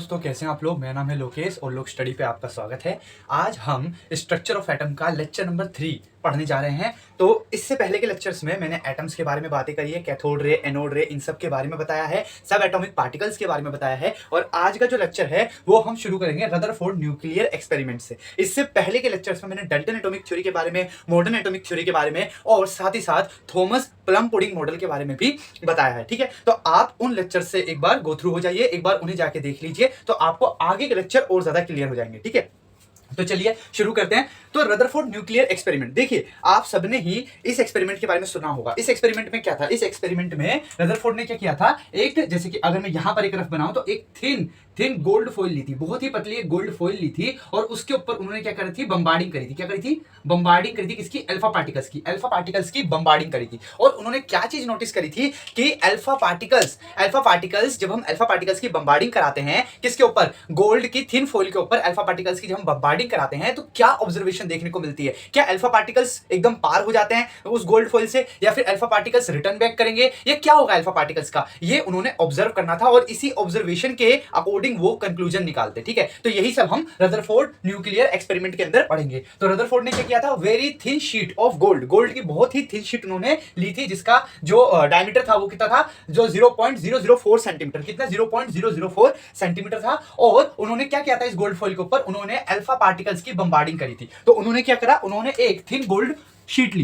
दोस्तों, कैसे हैं आप लोग। मेरा नाम है लोकेश और लोक स्टडी पे आपका स्वागत है। आज हम स्ट्रक्चर ऑफ एटम का लेक्चर नंबर 3 पढ़ने जा रहे हैं। तो इससे पहले के लेक्चर्स में मैंने एटम्स के बारे में बातें करी है, कैथोड रे, एनोड रे, इन सब के बारे में बताया है, सब एटॉमिक पार्टिकल्स के बारे में बताया है। और आज का जो लेक्चर है वो हम शुरू करेंगे रदरफोर्ड न्यूक्लियर एक्सपेरिमेंट से। इससे पहले के लेक्चर्स में मैंने डल्टन एटॉमिक थ्योरी के बारे में, मॉडर्न एटॉमिक थ्योरी के बारे में और साथ ही साथ थॉमस प्लम पुडिंग मॉडल के बारे में भी बताया है। ठीक है, तो आप उन लेक्चर से एक बार गो थ्रू हो जाइए, एक बार उन्हें जाके देख लीजिए, तो आपको आगे के लेक्चर और ज्यादा क्लियर हो जाएंगे। ठीक है, तो चलिए शुरू करते हैं। तो रदरफोर्ड न्यूक्लियर एक्सपेरिमेंट, देखिए आप सबने ही इस एक्सपेरिमेंट के बारे में सुना होगा। इस एक्सपेरिमेंट में क्या था, इस एक्सपेरिमेंट में रदरफोर्ड ने क्या किया था, एक जैसे कि अगर मैं यहां पर एक रफ बनाऊं तो एक थिन गोल्ड फॉइल ली थी, बहुत ही पतली एक गोल्ड फॉइल ली थी और उसके ऊपर उन्होंने क्या करी थी, बम्बार्डिंग करी थी। क्या करी थी? बम्बार्डिंग करी थी। किसकी? अल्फा पार्टिकल्स की बम्बार्डिंग करी थी। और उन्होंने क्या चीज नोटिस करी थी कि अल्फा पार्टिकल्स जब हम अल्फा पार्टिकल्स की बम्बार्डिंग कराते हैं, किसके ऊपर? गोल्ड की थिन फॉइल के ऊपर अल्फा पार्टिकल्स की जब हम बम्बार्डिंग कराते हैं तो क्या ऑब्जर्वेशन देखने को मिलती है? क्या अल्फा पार्टिकल्स एकदम पार हो जाते हैं उस गोल्ड फॉइल से, या फिर अल्फा पार्टिकल्स रिटर्न बैक करेंगे, या क्या होगा अल्फा पार्टिकल्स का? ये उन्होंने ऑब्जर्व करना था और इसी ऑब्जर्वेशन के अकॉर्डिंग वो कंक्लूजन निकालते। ठीक है, तो यही सब हम रदरफोर्ड न्यूक्लियर एक्सपेरिमेंट के अंदर पढ़ेंगे। तो रदरफोर्ड ने क्या किया था, very thin sheet of gold की बहुत ही थिन शीट उन्होंने ली थी, जिसका जो डायमीटर था वो कितना था, जो 0.004 सेंटीमीटर, कितना 0.004 सेंटीमीटर था। और उन्होंने क्या किया था, इस गोल्ड फॉइल के ऊपर उन्होंने अल्फा पार्टिकल्स की बम्बार्डिंग करी थी। तो उन्होंने क्या करा, उन्होंने एक थिन गोल्ड शीट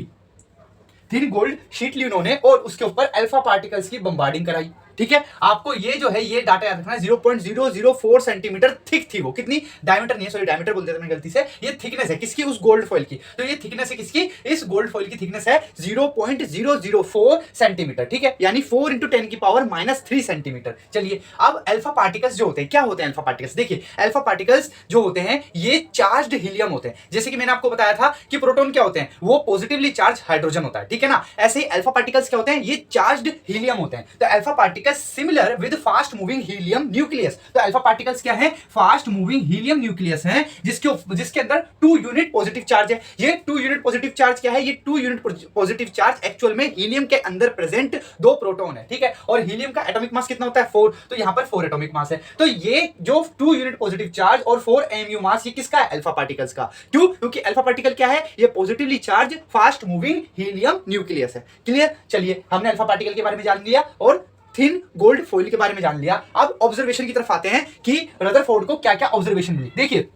ली उन्होंने और उसके ऊपर अल्फा पार्टिकल्स की बम्बार्डिंग कराई। ठीक है, आपको ये जो है ये डाटा याद रखना है, 0.004 सेंटीमीटर थिक थी वो। कितनी? डायमीटर नहीं है, सॉरी डायमीटर बोल देता मैंने गलती से। ये थिकनेस है किसकी? उस गोल्ड फॉइल की। तो ये थिकनेस है किसकी? इस गोल्ड फॉइल की थिकनेस है 0.004 सेंटीमीटर। ठीक है, यानी 4 × 10⁻³ सेंटीमीटर। चलिए, अब अल्फा पार्टिकल्स जो होते हैं, क्या होते हैं अल्फा पार्टिकल्स? देखिए, अल्फा पार्टिकल्स जो होते हैं ये चार्ज्ड हीलियम होते हैं। जैसे कि मैंने आपको बताया था कि प्रोटॉन क्या होते हैं, वो पॉजिटिवली चार्ज हाइड्रोजन होता है। ठीक है ना, ऐसे ही अल्फा पार्टिकल्स क्या होते हैं, ये चार्ज्ड हीलियम होते हैं। तो alpha particles similar with fast moving helium nucleus. तो अल्फा पार्टिकल्स क्या है? फास्ट मूविंग हीलियम न्यूक्लियस है, जिसके अंदर 2 यूनिट पॉजिटिव चार्ज है। ये 2 यूनिट पॉजिटिव चार्ज क्या है? ये 2 यूनिट पॉजिटिव चार्ज एक्चुअल में हीलियम के अंदर प्रेजेंट 2 प्रोटॉन है। ठीक है, और हीलियम का एटॉमिक मास कितना होता है? 4। तो यहां पर 4 एटॉमिक मास है। तो ये जो 2 यूनिट पॉजिटिव चार्ज और 4 mu मास, ये किसका है? अल्फा पार्टिकल्स का। क्यों? क्योंकि अल्फा पार्टिकल क्या है, ये positively charge fast moving helium nucleus है। क्लियर? चलिए, हमने अल्फा पार्टिकल के बारे में जान लिया और थिन गोल्ड फॉइल के बारे में जान लिया। अब ऑब्जर्वेशन की तरफ आते हैं कि रदरफोर्ड को क्या क्या ऑब्जर्वेशन मिली। देखिए,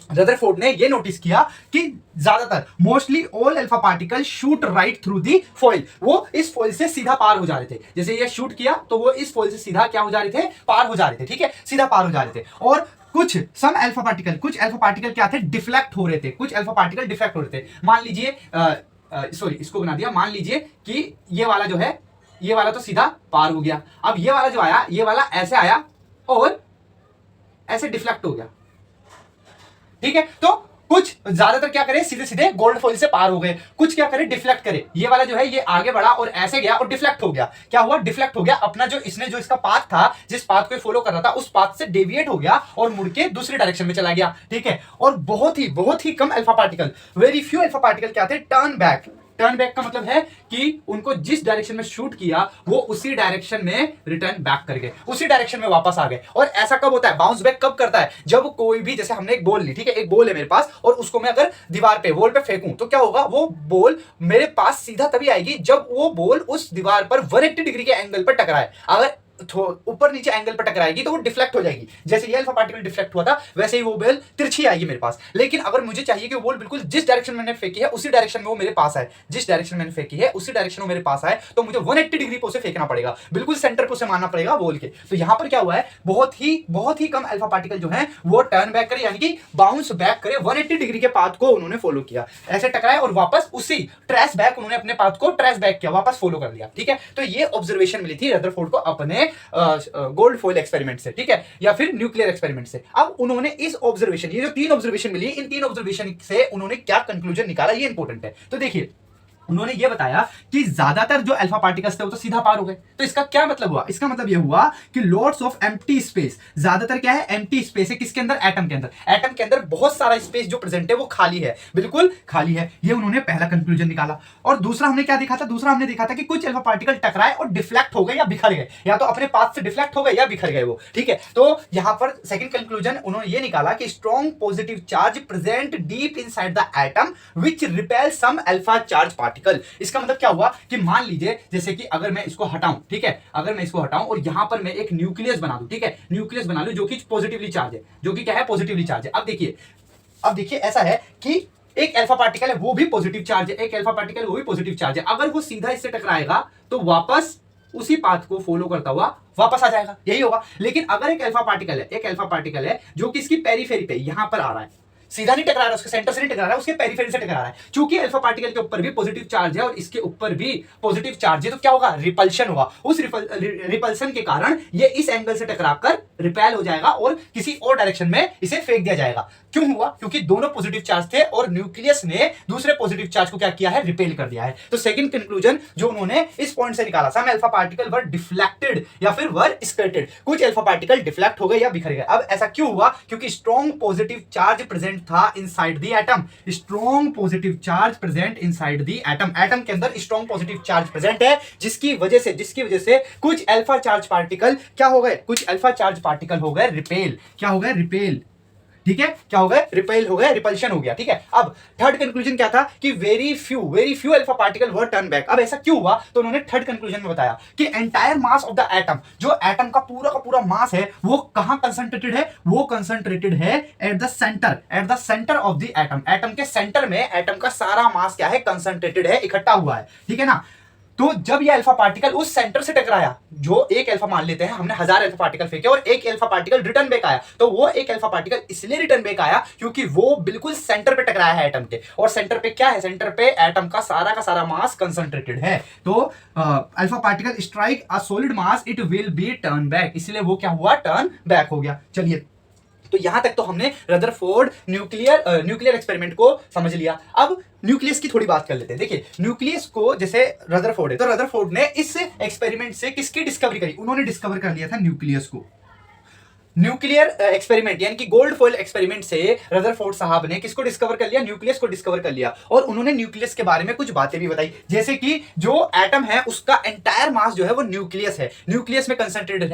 रदरफोर्ड ने ये नोटिस किया कि ज्यादातर mostly all alpha particle shoot right through the foil. वो इस फॉइल से सीधा पार हो जा रहे थे। जैसे ये शूट किया तो वो इस फॉइल से सीधा क्या हो जा रहे थे? पार हो जा रहे थे। ठीक है, सीधा पार हो जा रहे थे। और कुछ अल्फा पार्टिकल क्या थे? डिफ्लेक्ट हो रहे थे। कुछ अल्फा पार्टिकल डिफ्लेक्ट हो रहे थे। मान लीजिए सॉरी, इसको बना दिया। मान लीजिए कि ये वाला जो है, ये वाला तो सीधा पार हो गया। अब ये वाला जो आया, ये वाला ऐसे आया और ऐसे डिफ्लेक्ट हो गया। ठीक है, तो कुछ ज्यादातर क्या करे, सीधे सीधे गोल्ड फॉइल से पार हो गए। कुछ क्या करे, डिफ्लेक्ट करे। ये वाला जो है ये आगे बढ़ा और ऐसे गया और डिफ्लेक्ट हो गया। क्या हुआ? डिफ्लेक्ट हो गया। अपना जो इसने जो इसका पाथ था, जिस पाथ को फॉलो कर रहा था, उस पाथ से डेविएट हो गया और मुड़ के दूसरी डायरेक्शन में चला गया। ठीक है, और बहुत ही कम alpha particle, very few alpha particle क्या थे? टर्न बैक का मतलब है कि उनको जिस डायरेक्शन में शूट किया वो उसी डायरेक्शन में रिटर्न बैक कर गए, उसी डायरेक्शन में वापस आ गए। और ऐसा कब होता है, बाउंस बैक कब करता है? जब कोई भी, जैसे हमने एक बॉल ली, ठीक है, एक बॉल है मेरे पास और उसको मैं अगर दीवार पे, वॉल पे फेंकूं तो क्या होगा, वो बॉल मेरे पास सीधा तभी आएगी जब वो बॉल उस दीवार पर 180 डिग्री के एंगल पर टकराए। अगर ऊपर नीचे एंगल पर टकराएगी तो वो डिफ्लेक्ट हो जाएगी। जैसे ये अल्फा पार्टिकल डिफ्लेक्ट हुआ था, वैसे ही वो बॉल तिरछी आएगी मेरे पास। लेकिन अगर मुझे चाहिए कि वो बॉल बिल्कुल जिस डायरेक्शन मैंने फेंकी है उसी डायरेक्शन में वो मेरे पास आए, जिस डायरेक्शन मैंने फेंकी है उसी डायरेक्शन में मेरे पास आए, तो मुझे 180 डिग्री पे उसे फेंकना पड़ेगा, बिल्कुल सेंटर पे उसे मारना पड़ेगा बॉल के। तो यहां पर क्या हुआ है, बहुत ही कम अल्फा पार्टिकल जो है वो टर्न बैक करे, यानी कि बाउंस बैक करे, 180 डिग्री के पाथ को उन्होंने फॉलो किया, ऐसे टकराए और वापस उसी ट्रेस बैक, उन्होंने अपने पाथ को ट्रेस बैक किया, वापस फॉलो कर लिया। ठीक है, तो ये ऑब्जर्वेशन मिली थी रदरफोर्ड को अपने गोल्ड फॉइल एक्सपेरिमेंट से। ठीक है, या फिर न्यूक्लियर एक्सपेरिमेंट से। अब उन्होंने इस ऑब्जर्वेशन, ये जो 3 ऑब्जर्वेशन मिली, इन 3 ऑब्जर्वेशन से उन्होंने क्या कंक्लूजन निकाला, ये इंपॉर्टेंट है। तो देखिए, उन्होंने ये बताया कि ज्यादातर जो अल्फा पार्टिकल्स थे वो तो सीधा पार हो गए। तो इसका क्या मतलब हुआ? इसका मतलब ये हुआ कि लॉट्स ऑफ एम्प्टी स्पेस, ज्यादातर क्या है? एम्प्टी स्पेस है। किसके अंदर? एटम के अंदर। एटम के अंदर बहुत सारा स्पेस जो प्रेजेंट है वो खाली है, बिल्कुल खाली है। ये उन्होंने पहला कंक्लूजन निकाला। और दूसरा हमने क्या देखा था? दूसरा हमने देखा था कि कुछ अल्फा पार्टिकल टकराए और डिफ्लेक्ट हो गए या बिखर गए, या तो अपने पाथ से डिफ्लेक्ट हो गए या बिखर गए वो, ठीक है। तो यहां पर सेकंड कंक्लूजन उन्होंने ये निकाला कि strong positive charge present deep inside the atom which repel some alpha charge particle. इसका मतलब क्या हुआ कि मान लीजिए जैसे कि अगर मैं इसको हटाऊं, ठीक है, अगर मैं इसको हटाऊं और यहां पर मैं एक न्यूक्लियस बना दूं, ठीक है, न्यूक्लियस बना लूं जो कि पॉजिटिवली चार्ज है, जो कि क्या है? पॉजिटिवली चार्ज है। अब देखिए ऐसा है कि एक अल्फा पार्टिकल है वो भी पॉजिटिव चार्ज है, एक अल्फा पार्टिकल है वो भी पॉजिटिव चार्ज है। अगर वो सीधा इससे टकराएगा तो वापस उसी पाथ को फॉलो करता हुआ वापस आ जाएगा, यही होगा। लेकिन अगर एक अल्फा पार्टिकल है, एक अल्फा पार्टिकल है जो कि इसकी पेरीफेरी पे यहां पर आ रहा है, सीधा नहीं टकरा रहा है, उसके सेंटर से नहीं टकरा रहा है, उसके पेरीफेरी से टकरा रहा है। क्योंकि अल्फा पार्टिकल के ऊपर भी पॉजिटिव चार्ज है और इसके ऊपर भी पॉजिटिव चार्ज है, तो क्या होगा? रिपल्शन होगा। उस रिपल्शन के कारण ये इस एंगल से टकराकर रिपेल हो जाएगा और किसी और डायरेक्शन में इसे फेंक दिया जाएगा। क्यों हुआ? क्योंकि दोनों पॉजिटिव चार्ज थे और न्यूक्लियस ने दूसरे पॉजिटिव चार्ज को क्या किया है? रिपेल कर दिया है। तो सेकंड कंक्लूजन जो उन्होंने इस पॉइंट से निकाला, सम अल्फा पार्टिकल वर डिफ्लेक्टेड या फिर वर स्कैटर्ड, कुछ अल्फा पार्टिकल डिफ्लेक्ट हो गए या बिखर गए। अब ऐसा क्यों हुआ? क्योंकि स्ट्रॉन्ग पॉजिटिव चार्ज प्रेजेंट था inside the atom. Strong positive charge present inside the atom. Atom के अंदर स्ट्रॉन्ग पॉजिटिव चार्ज प्रेजेंट है, जिसकी वजह से कुछ अल्फा चार्ज पार्टिकल क्या हो गए? कुछ अल्फा चार्ज पार्टिकल हो गए रिपेल। क्या हो गए? रिपेल, ठीक है। क्या हो गए? रिपेल हो गए, रिपल्शन हो गया, ठीक है। अब थर्ड कंक्लूजन क्या था कि वेरी फ्यू अल्फा पार्टिकल वर टर्न बैक। अब ऐसा क्यों हुआ? तो उन्होंने थर्ड कंक्लूजन में बताया कि entire mass of the atom, जो एटम का पूरा मास है वो कहां कंसंट्रेटेड है? वो कंसंट्रेटेड है at the centre of the atom. Atom के सेंटर में एटम का सारा मास क्या है? कंसंट्रेटेड है, इकट्ठा हुआ है, ठीक है ना। तो जब ये अल्फा पार्टिकल उस सेंटर से टकराया, जो एक अल्फा मान लेते हैं, हमने 1000 अल्फा पार्टिकल फेंके और एक अल्फा पार्टिकल रिटर्न बैक आया, तो वो एक अल्फा पार्टिकल इसलिए रिटर्न बैक आया क्योंकि वो बिल्कुल सेंटर पे टकराया है एटम के। और सेंटर पे क्या है? सेंटर पे एटम का सारा मास कंसंट्रेटेड है। तो alpha particle strike a solid mass, it will be turn back, इसलिए वो क्या हुआ? टर्न बैक हो गया। चलिए, तो यहां तक तो हमने रदरफोर्ड न्यूक्लियर एक्सपेरिमेंट को समझ लिया। अब न्यूक्लियस की थोड़ी बात कर लेते हैं। देखिए, न्यूक्लियस को जैसे रदरफोर्ड है, तो रदरफोर्ड ने इस एक्सपेरिमेंट से किसकी डिस्कवरी करी? उन्होंने डिस्कवर कर लिया था न्यूक्लियस को। न्यूक्लियर एक्सपेरिमेंट यानी कि गोल्ड फॉइल एक्सपेरिमेंट से रदरफोर्ड साहब ने किसको डिस्कवर कर लिया? न्यूक्लियस को डिस्कवर कर लिया। और उन्होंने न्यूक्लियस के बारे में कुछ बातें भी बताई, जैसे कि जो एटम है उसका एंटायर मास जो है वो न्यूक्लियस है, न्यूक्लियस में कंसंट्रेटेड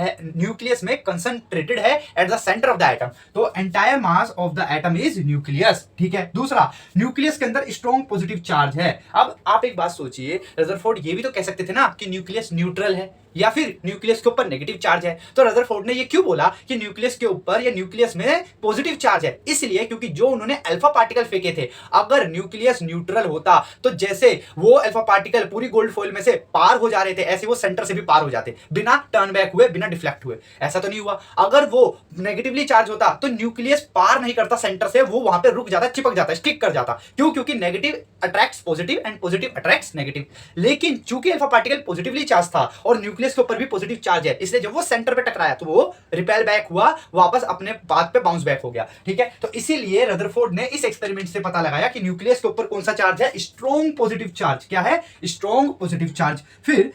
है at the centre of the atom. तो entire mass of the atom is nucleus, ठीक है। दूसरा, न्यूक्लियस के अंदर स्ट्रॉन्ग पॉजिटिव चार्ज है। अब आप एक बात सोचिए, रदरफोर्ड ये भी तो कह सकते थे ना कि न्यूक्लियस न्यूट्रल है या फिर न्यूक्लियस के ऊपर नेगेटिव चार्ज है। तो रदरफोर्ड ने ये क्यों बोला कि न्यूक्लियस के ऊपर या न्यूक्लियस में पॉजिटिव चार्ज है? इसलिए क्योंकि जो उन्होंने अल्फा पार्टिकल फेंके थे, अगर न्यूक्लियस न्यूट्रल होता तो जैसे वो अल्फा पार्टिकल पूरी गोल्ड फॉइल में से पार हो जा रहे थे, ऐसे वो सेंटर से भी पार हो जाते बिना टर्न बैक हुए, बिना डिफ्लेक्ट हुए। ऐसा तो नहीं हुआ। अगर वो नेगेटिवली चार्ज होता तो न्यूक्लियस पार नहीं करता सेंटर से, वो वहां पे रुक जाता, चिपक जाता, स्टिक कर जाता। क्यों? क्योंकि negative attracts positive and positive attracts negative. लेकिन चूंकि अल्फा पार्टिकल पॉजिटिवली चार्ज था और न्यूक्लियस के ऊपर भी पॉजिटिव चार्ज है, इसलिए जब वो सेंटर पे टकराया तो वो रिपेल बैक हुआ, वापस अपने पाथ पे बाउंस बैक हो गया, ठीक है। तो इसीलिए रदरफोर्ड ने इस एक्सपेरिमेंट से पता लगाया कि न्यूक्लियस के ऊपर कौन सा चार्ज है? Strong positive charge. क्या है? Strong positive charge. फिर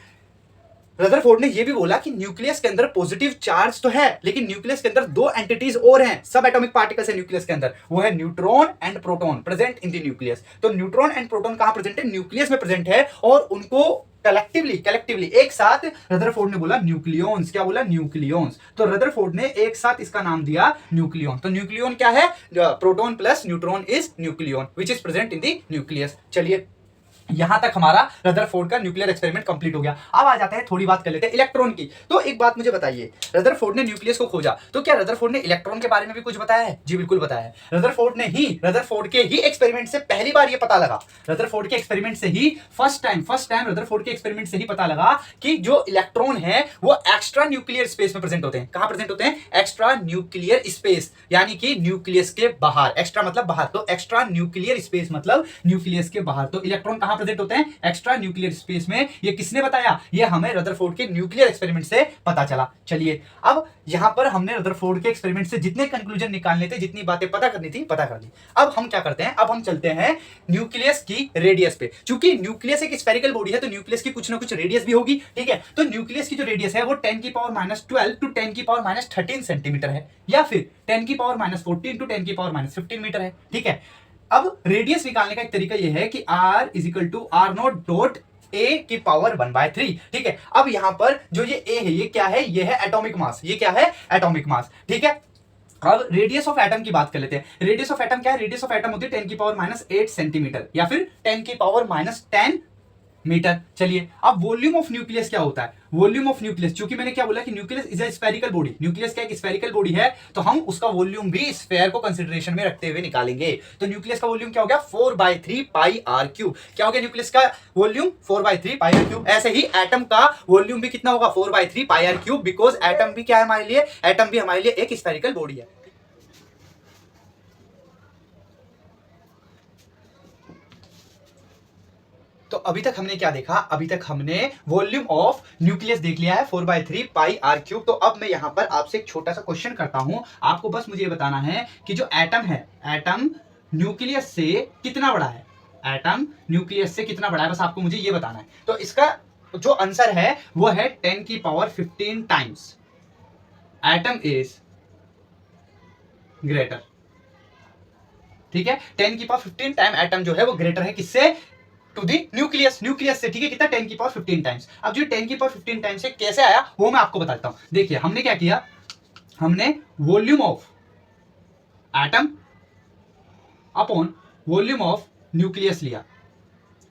रदरफोर्ड ने यह भी बोला कि न्यूक्लियस के अंदर पॉजिटिव चार्ज तो है, लेकिन न्यूक्लियस के अंदर दो एंटिटीज और हैं, सब एटॉमिक पार्टिकल्स है न्यूक्लियस के अंदर, वो है neutron and proton present in the nucleus. तो न्यूट्रॉन एंड प्रोटॉन कहां प्रेजेंट है? न्यूक्लियस में प्रेजेंट है और उनको कलेक्टिवली एक साथ रदरफोर्ड ने बोला न्यूक्लियॉन्स। क्या बोला? न्यूक्लियॉन्स। तो रदरफोर्ड ने एक साथ इसका नाम दिया न्यूक्लियॉन। तो न्यूक्लियॉन क्या है? Proton plus neutron is nucleon which is present in the nucleus. चलिए, यहां तक हमारा रदरफोर्ड का न्यूक्लियर एक्सपेरिमेंट कंप्लीट हो गया। अब आ जाते हैं, थोड़ी बात कर लेते हैं इलेक्ट्रॉन की। तो एक बात मुझे बताइए, रदरफोर्ड ने न्यूक्लियस को खोजा, तो क्या रदरफोर्ड ने इलेक्ट्रॉन के बारे में भी कुछ बताया है? जी बिल्कुल बताया है। रदरफोर्ड के ही एक्सपेरिमेंट से पहली बार ये पता लगा, रदरफोर्ड के एक्सपेरिमेंट से ही फर्स्ट टाइम रदरफोर्ड के एक्सपेरिमेंट से ही पता लगा कि जो इलेक्ट्रॉन है वो एक्स्ट्रा न्यूक्लियर स्पेस में प्रेजेंट होते हैं। कहां प्रेजेंट होते हैं? एक्स्ट्रा न्यूक्लियर स्पेस, यानी कि न्यूक्लियस के बाहर। एक्स्ट्रा मतलब बाहर, तो एक्स्ट्रा न्यूक्लियर स्पेस मतलब न्यूक्लियस के बाहर। तो इलेक्ट्रॉन कहां कहां प्रेजेंट होते हैं? एक्स्ट्रा न्यूक्लियर स्पेस में। ये किसने बताया? ये हमें रदरफोर्ड के न्यूक्लियर एक्सपेरिमेंट से पता चला। चलिए अब यहां पर हमने रदरफोर्ड के एक्सपेरिमेंट से जितने कंक्लूजन निकालने थे, जितनी बातें पता करनी थी, पता कर ली। अब हम क्या करते हैं? अब हम चलते हैं न्यूक्लियस की रेडियस पे। चूंकि न्यूक्लियस एक स्फेरिकल बॉडी है तो न्यूक्लियस की कुछ ना कुछ रेडियस भी होगी, ठीक है? तो न्यूक्लियस की जो रेडियस है वो 10 की पावर -12 टू 10 की पावर -13 सेंटीमीटर है, या फिर 10 की पावर -14 टू 10 की पावर -15 मीटर है, ठीक है? अब रेडियस निकालने का एक तरीका यह है कि r is to r naught dot A की पावर 1/3, ठीक है? अब यहां पर जो ये a है, ये क्या है? ये है एटॉमिक मास। ये क्या है? एटॉमिक मास, ठीक है? अब रेडियस ऑफ एटम की बात कर लेते हैं। रेडियस ऑफ एटम क्या है? रेडियस ऑफ एटम होती है 10 की पावर -8 सेंटीमीटर या फिर 10 की पावर -10 मीटर। चलिए अब वॉल्यूम ऑफ न्यूक्लियस क्या होता है? वॉल्यूम ऑफ न्यूक्लियस, चूंकि मैंने क्या बोला कि nucleus is a spherical body, nucleus क्या एक स्फेरिकल बॉडी है, तो हम उसका वॉल्यूम भी स्फेयर को कंसीडरेशन में रखते हुए निकालेंगे। तो न्यूक्लियस का वॉल्यूम क्या हो गया? 4/3 पाई आर क्यूब। क्या हो गया न्यूक्लियस का वॉल्यूम? 4/3 pi are cube. ऐसे ही एटम का वॉल्यूम भी कितना होगा? 4/3 pi are cube, because atom भी क्या है हमारे लिए? एटम भी हमारे लिए एक स्फेरिकल बॉडी है। तो अभी तक हमने क्या देखा? अभी तक हमने वॉल्यूम ऑफ न्यूक्लियस देख लिया है 4/3 पाई आर क्यूब। तो अब मैं यहां पर आपसे एक छोटा सा क्वेश्चन करता हूं। आपको बस मुझे ये बताना है कि जो एटम है, एटम न्यूक्लियस से कितना बड़ा है? एटम न्यूक्लियस से कितना बड़ा है, बस आपको मुझे ये बताना है। तो इसका जो आंसर है वो है 10 की power 15 times. Atom is greater, ठीक है? 10 की पावर 15 टाइम एटम जो है वो ग्रेटर है किससे? टू दी न्यूक्लियस, न्यूक्लियस से, ठीक है? कितना? 10 की पावर 15 टाइम्स। अब जो 10 की पावर 15 टाइम्स से कैसे आया वो मैं आपको बताता हूं। देखिए हमने क्या किया, हमने volume of atom upon volume of nucleus लिया,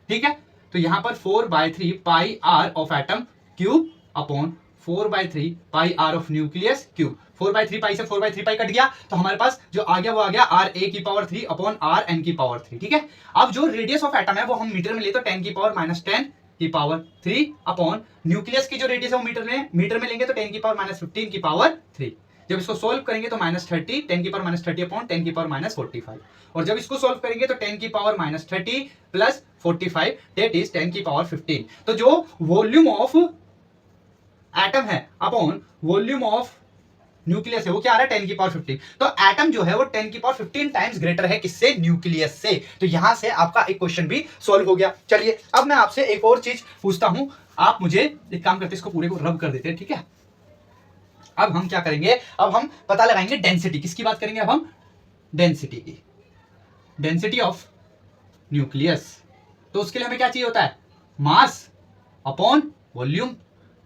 ठीक है? तो यहां पर 4/3 pi r of atom cube upon 4/3 pi r of nucleus cube. 4/3 pi से 4/3 पाई कट गया, तो हमारे पास जो आ गया वो आ गया आर ए की पावर 3 अपॉन आर एन की पावर 3, ठीक है? अब जो रेडियस ऑफ एटम है वो हम मीटर में ले, तो 10 की पावर -10 की पावर 3 अपॉन न्यूक्लियस की जो रेडियस है वो मीटर में लेंगे तो 10 की पावर -15 की पावर 3। जब इसको सोल्व करेंगे तो -30, 10 की पावर -30 अपॉन 10 की पावर -45, और जब इसको सोल्व करेंगे तो 10 की पावर -30 प्लस 45 दैट इज 10 की पावर 15। तो जो वॉल्यूम ऑफ एटम है अपॉन वॉल्यूम ऑफ न्यूक्लियस है वो क्या आ रहा है? 10 की पावर 15। तो एटम जो है वो 10 की पावर 15 टाइम्स ग्रेटर है किससे? न्यूक्लियस से। तो यहां से आपका एक क्वेश्चन भी सॉल्व हो गया। चलिए अब मैं आपसे एक और चीज पूछता हूं। आप मुझे एक काम करते, इसको पूरे को रब कर देते हैं, ठीक है? अब हम क्या करेंगे? अब हम पता लगाएंगे डेंसिटी। किसकी बात करेंगे अब हम? डेंसिटी की। Density of nucleus. तो उसके लिए हमें क्या चाहिए होता है? Mass upon volume,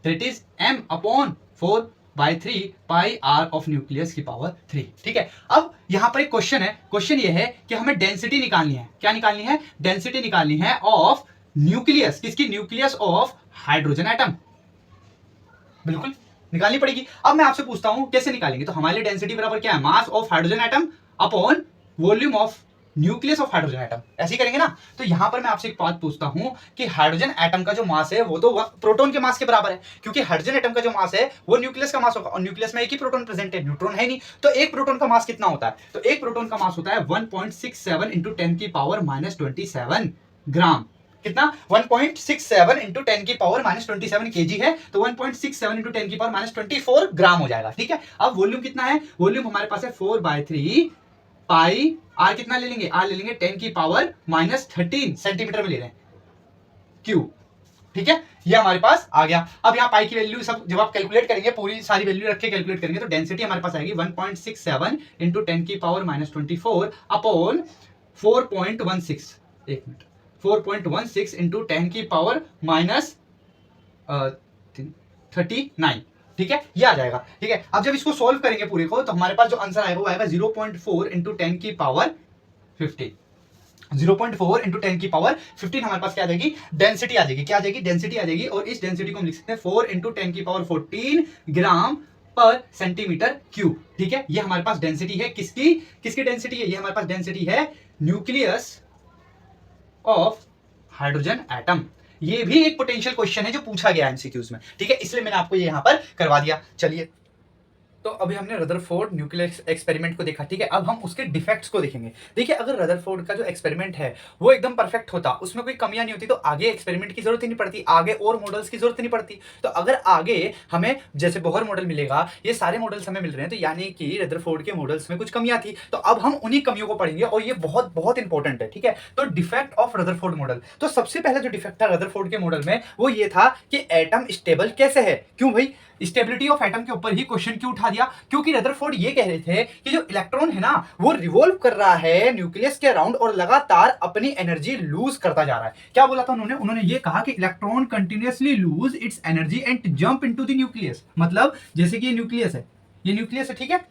that is m upon 4/3 pi r of nucleus की पावर 3, ठीक है? अब यहां पर एक क्वेश्चन है। क्वेश्चन ये है कि हमें डेंसिटी निकालनी है। क्या निकालनी है? डेंसिटी निकालनी है ऑफ न्यूक्लियस। किसकी? Nucleus of hydrogen atom. बिल्कुल निकालनी पड़ेगी। अब मैं आपसे पूछता हूं कैसे निकालेंगे? तो हमारे लिए डेंसिटी बराबर क्या है? Mass of hydrogen atom upon volume of nucleus of hydrogen atom. ऐसे ही करेंगे ना? तो यहां पर मैं आपसे एक बात पूछता हूं कि हाइड्रोजन एटम का जो मास है वो तो प्रोटॉन के मास के बराबर है, क्योंकि हाइड्रोजन एटम का जो मास है वो न्यूक्लियस का मास होगा, और न्यूक्लियस में एक ही प्रोटॉन प्रेजेंट है, न्यूट्रॉन है नहीं। तो एक प्रोटॉन का मास कितना होता है? तो एक प्रोटॉन का मास होता है 1.67 इंटू 10 की पावर -27 ग्राम। कितना? 1.67 इंटू 10 की पावर -27 केजी है, तो 1.67 इंटू 10 की पावर -24 ग्राम हो जाएगा, ठीक है? अब वॉल्यूम कितना है? वॉल्यूम हमारे पास है 4/3 पाई आर। कितना ले लेंगे? आर ले लेंगे 10 की पावर -13 सेंटीमीटर में ले रहे हैं क्यूब, ठीक है? ये हमारे पास आ गया। अब यहाँ पाई की वैल्यू सब जब आप कैलकुलेट करेंगे, पूरी सारी वैल्यू रख के कैलकुलेट करेंगे, तो डेंसिटी हमारे पास आएगी 1.67 इंटू 10 की पावर -24 अपॉन 4.16, एक मिनट, 4.16 इंटू 10 की पावर -39, ठीक है? ये आ जाएगा, ठीक है? अब जब इसको सोल्व करेंगे पूरे को, तो हमारे पास जो आंसर आएगा वो आएगा 0.4 इंटू 10 की पावर 15। 0.4 इंटू 10 की पावर 15 हमारे पास क्या आ जाएगी? डेंसिटी आ जाएगी। क्या आ जाएगी? डेंसिटी आ जाएगी। और इस डेंसिटी को हम लिख सकते हैं 4 इंटू 10 की पावर 14 ग्राम पर सेंटीमीटर क्यूब, ठीक है? ये हमारे पास डेंसिटी है। किसकी? किसकी डेंसिटी है? ये हमारे पास डेंसिटी है न्यूक्लियस ऑफ हाइड्रोजन एटम। ये भी एक पोटेंशियल क्वेश्चन है जो पूछा गया एमसीक्यूज में, ठीक है? इसलिए मैंने आपको ये यहां पर करवा दिया। चलिए तो अभी हमने रदरफोर्ड न्यूक्लियर एक्सपेरिमेंट को देखा, ठीक है। अब हम उसके डिफेक्ट्स को देखेंगे। देखिए, अगर रदरफोर्ड का जो एक्सपेरिमेंट है वो एकदम परफेक्ट होता, उसमें कोई कमियां नहीं होती, तो आगे एक्सपेरिमेंट की जरूरत ही नहीं पड़ती, आगे और मॉडल्स की जरूरत नहीं पड़ती। तो अगर आगे हमें जैसे बोहर मॉडल मिलेगा, ये सारे मॉडल्स हमें मिल रहे हैं, तो यानी कि रदरफोर्ड के मॉडल्स में कुछ कमियां थी। तो अब हम उन्हीं कमियों को पढ़ेंगे और ये बहुत बहुत इंपॉर्टेंट है, ठीक है। तो डिफेक्ट ऑफ रदरफोर्ड मॉडल, तो सबसे पहले जो डिफेक्ट था रदरफोर्ड के मॉडल में वो ये था कि एटम स्टेबल कैसे है। क्यों भाई, स्टेबिलिटी ऑफ एटम के ऊपर ही क्वेश्चन क्यों उठा दिया? क्योंकि रदरफोर्ड ये कह रहे थे कि जो इलेक्ट्रॉन है ना वो रिवॉल्व कर रहा है न्यूक्लियस के अराउंड और लगातार अपनी एनर्जी लूज करता जा रहा है। क्या बोला था उन्होंने? उन्होंने ये कहा कि electron continuously lose its energy and jump into the nucleus. मतलब जैसे कि ये न्यूक्लियस है, ये न्यूक्लियस है, ठीक है,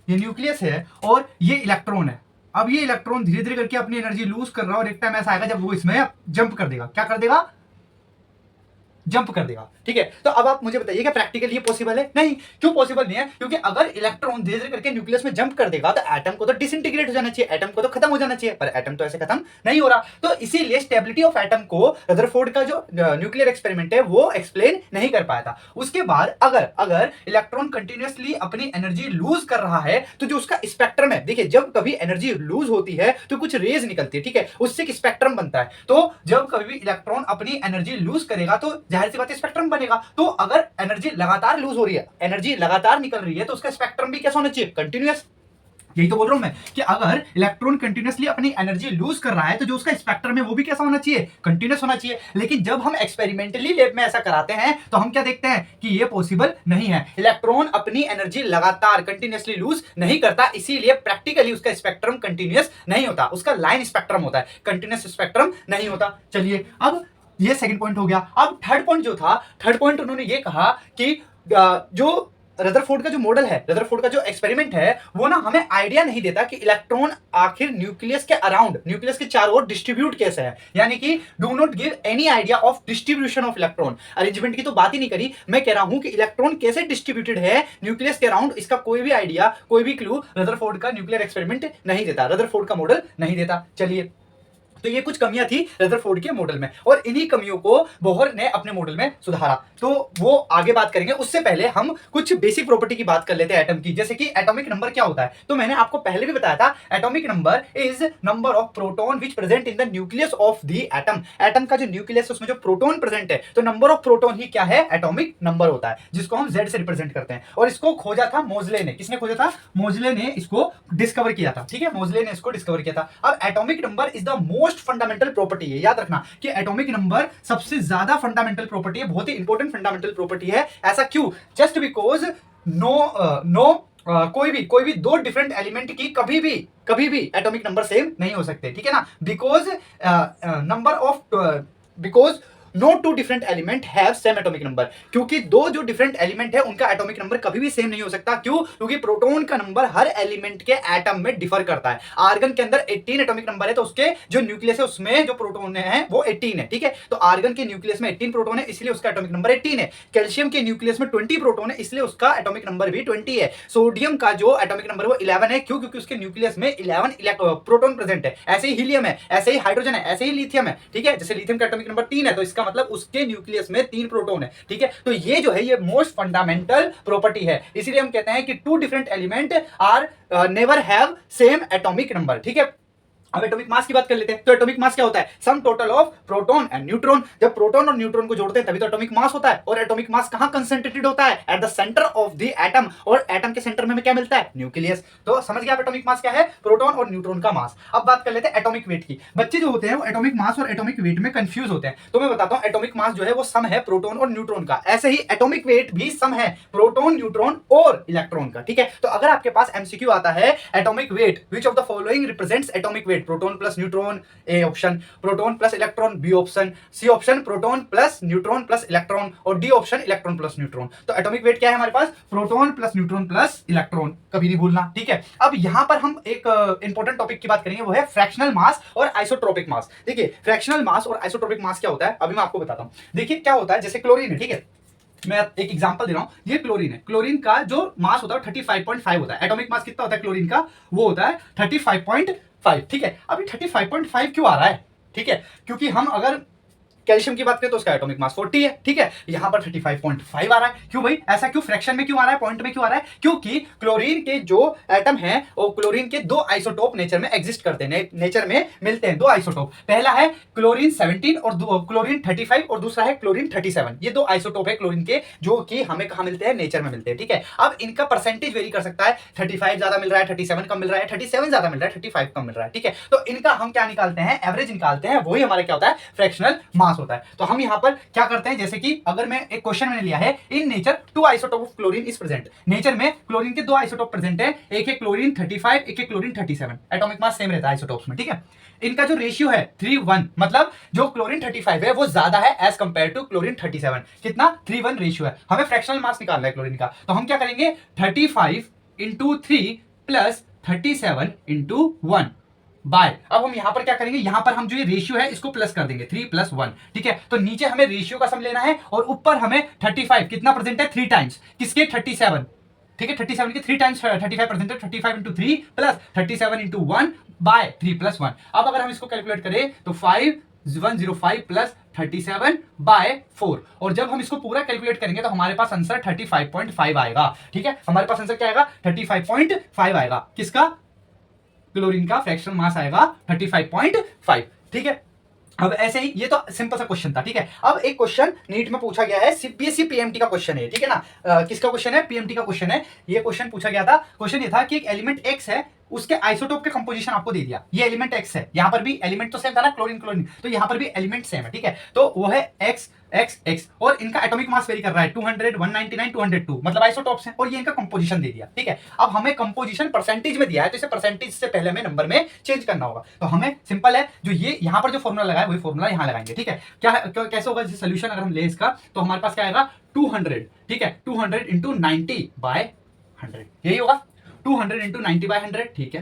ये न्यूक्लियस है और ये इलेक्ट्रॉन है। अब ये इलेक्ट्रॉन धीरे धीरे करके अपनी एनर्जी लूज कर रहा है और एक टाइम ऐसा आएगा जब वो इसमें जंप कर देगा। क्या कर देगा? जंप कर देगा, ठीक है। तो अब आप मुझे बताइए क्या प्रैक्टिकली ये पॉसिबल है? नहीं। क्यों पॉसिबल नहीं है? क्योंकि अगर इलेक्ट्रॉन धीरे धीरे करके न्यूक्लियस में जंप कर देगा तो एटम को तो डिसइंटीग्रेट हो जाना चाहिए, एटम को तो खत्म हो जाना चाहिए, पर एटम तो ऐसे खत्म नहीं हो रहा। तो इसीलिए स्टेबिलिटी ऑफ एटम को रदरफोर्ड का जो न्यूक्लियर एक्सपेरिमेंट है वो एक्सप्लेन नहीं कर पाया था। उसके बाद अगर इलेक्ट्रॉन कंटिन्यूअसली अपनी एनर्जी लूज कर रहा है तो जो उसका स्पेक्ट्रम है, देखिए जब कभी एनर्जी लूज होती है तो कुछ रेज निकलती है, ठीक है, उससे एक स्पेक्ट्रम बनता है। तो जब कभी भी इलेक्ट्रॉन अपनी एनर्जी लूज करेगा तो जाहिर सी बात है स्पेक्ट्रम बनेगा। तो अगर एनर्जी लगातार लूज हो रही है, एनर्जी लगातार निकल रही है, तो उसका स्पेक्ट्रम भी कैसा होना चाहिए? कंटिन्यूअस। यही तो बोल रहा हूं मैं कि अगर इलेक्ट्रॉन कंटिन्यूअसली अपनी एनर्जी लूज कर रहा है तो जो उसका स्पेक्ट्रम है वो भी कैसा होना चाहिए? कंटिन्यूअस होना चाहिए। लेकिन जब हम एक्सपेरिमेंटली लैब में ऐसा कराते हैं तो हम क्या देखते हैं कि ये पॉसिबल नहीं है। इलेक्ट्रॉन अपनी एनर्जी लगातार कंटिन्यूअसली लूज नहीं करता, इसीलिए प्रैक्टिकली उसका स्पेक्ट्रम कंटिन्यूअस नहीं होता, उसका लाइन स्पेक्ट्रम होता है, कंटिन्यूअस स्पेक्ट्रम नहीं होता। चलिए, अब ये सेकंड पॉइंट हो गया। अब थर्ड पॉइंट जो था, थर्ड पॉइंट उन्होंने ये कहा कि जो रदरफोर्ड का जो मॉडल है, रदरफोर्ड का जो एक्सपेरिमेंट है वो ना हमें आइडिया नहीं देता कि इलेक्ट्रॉन आखिर न्यूक्लियस के अराउंड, न्यूक्लियस के चारों ओर डिस्ट्रीब्यूट कैसे है। यानी कि do not give any idea of distribution of electron. Arrangement की तो बात ही नहीं करी, मैं कह रहा हूं कि इलेक्ट्रॉन कैसे डिस्ट्रीब्यूटेड है न्यूक्लियस के अराउंड, इसका कोई भी आइडिया, कोई भी क्लू रदरफोर्ड का न्यूक्लियर एक्सपेरिमेंट नहीं देता, रदरफोर्ड का मॉडल नहीं देता। चलिए, तो ये कुछ कमियां थी रदरफोर्ड के मॉडल में और इन्हीं कमियों को बोहर ने अपने मॉडल में सुधारा। तो वो आगे बात करेंगे, उससे पहले हम कुछ बेसिक प्रॉपर्टी की बात कर लेते हैं एटम की। जैसे कि एटॉमिक नंबर क्या होता है, तो मैंने आपको पहले भी बताया था, atomic number is number of proton which present in the nucleus of the atom. Atom का जो न्यूक्लियस है उसमें जो प्रोटॉन प्रेजेंट है, तो नंबर ऑफ प्रोटॉन ही क्या है? एटॉमिक नंबर होता है, जिसको हम Z से रिप्रेजेंट करते हैं। और इसको खोजा था मोजले ने। किसने खोजा था? मोजले ने इसको डिस्कवर किया था, ठीक है, मोजले ने इसको डिस्कवर किया था। अब atomic number is the most fundamental property है, याद रखना कि एटॉमिक नंबर सबसे ज्यादा फंडामेंटल प्रॉपर्टी है, बहुत ही इंपॉर्टेंट फंडामेंटल प्रॉपर्टी है। ऐसा क्यों? जस्ट बिकॉज कोई भी दो डिफरेंट एलिमेंट की कभी भी एटॉमिक नंबर सेम नहीं हो सकते, ठीक है ना। Because because no two different element have same atomic number, क्योंकि दो जो डिफरेंट एलिमेंट है उनका एटॉमिक नंबर कभी भी सेम नहीं हो सकता। क्यों? क्योंकि प्रोटॉन का नंबर हर एलिमेंट के एटम में डिफर करता है। आर्गन के अंदर 18 एटॉमिक नंबर है, तो उसके जो न्यूक्लियस है उसमें जो प्रोटॉन है वो 18 है, ठीक है। तो आर्गन के न्यूक्लियस में 18 प्रोटॉन है, इसलिए उसका एटॉमिक नंबर 18 है। कैल्शियम के न्यूक्लियस में 20 प्रोटॉन है, इसलिए उसका एटॉमिक नंबर भी 20 है। सोडियम का जो एटॉमिक नंबर वो 11 है, क्यों? क्योंकि उसके न्यूक्लियस में 11 प्रोटॉन प्रेजेंट है। ऐसे ही हीलियम है, ऐसे ही हाइड्रोजन है, ऐसे ही लिथियम है, ठीक है। जैसे लिथियम का एटॉमिक नंबर 3 है, तो इसका मतलब उसके न्यूक्लियस में 3 प्रोटॉन है, ठीक है। तो ये जो है ये मोस्ट फंडामेंटल प्रॉपर्टी है, इसीलिए हम कहते हैं कि two different element are never have same atomic number, ठीक है। अब एटॉमिक मास की बात कर लेते हैं। तो एटॉमिक मास क्या होता है? Sum total of proton and neutron. जब प्रोटॉन और न्यूट्रॉन को जोड़ते हैं तभी तो एटॉमिक मास होता है। और एटॉमिक मास कहां कंसंट्रेटेड होता है? At the centre of the atom. और एटम के सेंटर में क्या मिलता है? न्यूक्लियस। तो समझ गया आप एटॉमिक मास क्या है? प्रोटॉन और न्यूट्रॉन का मास। अब बात कर लेते हैं एटॉमिक वेट की। बच्चे जो होते हैं वो एटॉमिक मास और एटॉमिक वेट में कंफ्यूज होते हैं। तो मैं बताता हूं, एटॉमिक मास जो है वो सम है प्रोटॉन और न्यूट्रॉन का, ऐसे ही एटॉमिक वेट भी सम है प्रोटॉन, न्यूट्रॉन और इलेक्ट्रॉन का, ठीक है। तो अगर आपके पास एमसीक्यू आता है atomic weight, which of the following represents atomic weight? Proton plus neutron, A option, proton plus electron B option, C option proton plus neutron plus electron और D option electron plus neutron. तो atomic weight क्या है हमारे पास? Proton plus neutron plus electron, कभी नहीं भूलना, ठीक है। अब यहां पर हम एक इंपॉर्टेंट टॉपिक की बात करेंगे, वो है फ्रैक्शनल मास और आइसोट्रोपिक मास। देखिए, फ्रैक्शनल मास और आइसोट्रोपिक मास क्या होता है अभी मैं आपको बताता हूं। देखिए क्या होता है, जैसे क्लोरीन है, ठीक है, मैं एक एग्जांपल दे रहा हूं। ये क्लोरीन है, क्लोरीन का जो मास होता है 35.5 होता है। एटॉमिक मास कितना होता है क्लोरीन का? वो होता है 35.5, ठीक है। अभी 35.5 क्यों आ रहा है? ठीक है, क्योंकि हम अगर कैल्शियम की बात करें तो उसका एटॉमिक मास 40 है, ठीक है। यहाँ पर 35.5 आ रहा है। क्यों भाई ऐसा क्यों, फ्रैक्शन में क्यों आ रहा है, पॉइंट में क्यों आ रहा है? क्योंकि क्लोरीन के जो एटम है वो क्लोरीन के दो आइसोटोप नेचर में एग्जिस्ट करते हैं, नेचर में मिलते हैं दो आइसोटोप। पहला है क्लोरीन 17 और क्लोरीन 35 और दूसरा है क्लोरीन 37। ये दो आइसोटोप है क्लोरीन के जो कि हमें कहां मिलते हैं, नेचर में मिलते हैं, ठीक है। अब इनका परसेंटेज वेरी कर सकता है, 35 ज्यादा मिल रहा है, 37 कम मिल रहा है, 37 ज्यादा मिल रहा है, 35 कम मिल रहा है, ठीक है। तो इनका हम क्या निकालते हैं, एवरेज निकालते हैं, वही हमारा क्या होता है, फ्रैक्शनल मास होता है। तो हम यहाँ पर क्या करते हैं, जैसे कि अगर मैं एक क्वेश्चन मैंने लिया है, in nature two isotope of chlorine is present. Nature में क्लोरीन के दो आइसोटोप प्रेजेंट है, एक है क्लोरीन 35, एक है क्लोरीन 37। एटॉमिक मास सेम रहता है आइसोटोप्स में, ठीक है। इनका जो रेशियो है 3:1, मतलब जो क्लोरीन 35 है वो ज्यादा है एज कंपेयर टू क्लोरीन 37। कितना, 3:1 रेशियो है। हमें फ्रैक्शनल मास निकालना है क्लोरीन का, तो हम क्या करेंगे, 35 इंटू 3 प्लस 37 इंटू 1 बाय, अब हम यहां पर क्या करेंगे, यहां पर हम जो ये रेशियो है इसको प्लस कर देंगे, 3 + 1, ठीक है। तो नीचे हमें रेशियो का सम लेना है और ऊपर हमें 35 कितना प्रेजेंट है, 3 टाइम्स किसके, 37, ठीक है। 37 के 3 टाइम्स 35 प्रेजेंट है, 35 इंटू 3 प्लस 37 इंटू 1 बाय 3 + 1। अब अगर हम इसको कैलकुलेट करें तो 5105 प्लस 37 बाय 4, और जब हम इसको पूरा कैलकुलेट करेंगे तो हमारे पास आंसर 35.5 आएगा, ठीक है। हमारे पास आंसर क्या आएगा, 35.5 आएगा। किसका, क्लोरीन का फ्रैक्शनल मास आएगा 35.5, ठीक है। अब ऐसे ही, ये तो सिंपल सा क्वेश्चन था, ठीक है। अब एक क्वेश्चन नीट में पूछा गया है, सीबीएसई पीएमटी का क्वेश्चन है, ठीक है ना। किसका क्वेश्चन है, पीएमटी का क्वेश्चन है। ये क्वेश्चन पूछा गया था, क्वेश्चन ये था कि एक एलिमेंट एक्स है, उसके आइसोटोप के कंपोजिशन आपको दे दिया, ये एलिमेंट एक्स है, यहां पर भी एलिमेंट तो सेम था ना, क्लोरीन क्लोरीन, तो यहां पर भी एलिमेंट सेम है, ठीक है। तो वो है एक्स एक्स एक्स, और इनका एटॉमिक मास वेरी कर रहा है 200, 199, 202, मतलब आइसोटॉप्स हैं, और ये इनका कंपोजिशन दे दिया, ठीक है। अब हमें कंपोजिशन परसेंटेज में दिया है, तो इसे परसेंटेज से पहले हमें नंबर में चेंज करना होगा। तो हमें सिंपल है, जो ये यहां पर जो फॉर्मूला लगा है वही फॉर्मूला यहां लगाएंगे, ठीक है। कैसे होगा जैसे सोल्यूशन अगर हम ले इसका, तो हमारे पास क्या आएगा, 200, ठीक है, 200 इंटू 90/100, यही होगा, 200 इंटू 90/100, ठीक है,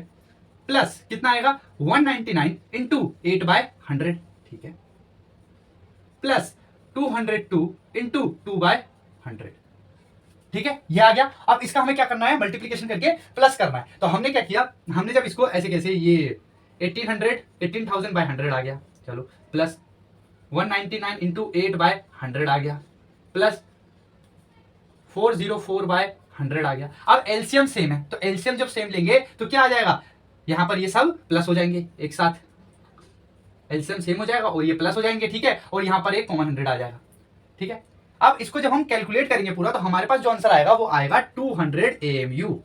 प्लस कितना आएगा, 199 इंटू 8/100, ठीक है, प्लस 202 इंटू 2/100, ठीक है। ये आ गया। अब इसका हमें क्या करना है, मल्टीप्लीकेशन करके प्लस करना है। तो हमने क्या किया, हमने जब इसको ऐसे कैसे, ये 18,000/100 आ गया, चलो, प्लस 199 इंटू 8/100 आ गया, प्लस 404/100 आ गया। अब एलसीएम सेम है, तो एलसीएम जब सेम लेंगे तो क्या आ जाएगा, यहां पर ये सब प्लस हो जाएंगे एक साथ, एलसीएम सेम हो जाएगा और ये प्लस हो जाएंगे, ठीक है, और यहां पर एक कॉमन 100 आ जाएगा, ठीक है। अब इसको जब हम कैलकुलेट करेंगे पूरा, तो हमारे पास जो आंसर आएगा वो आएगा 200 AMU।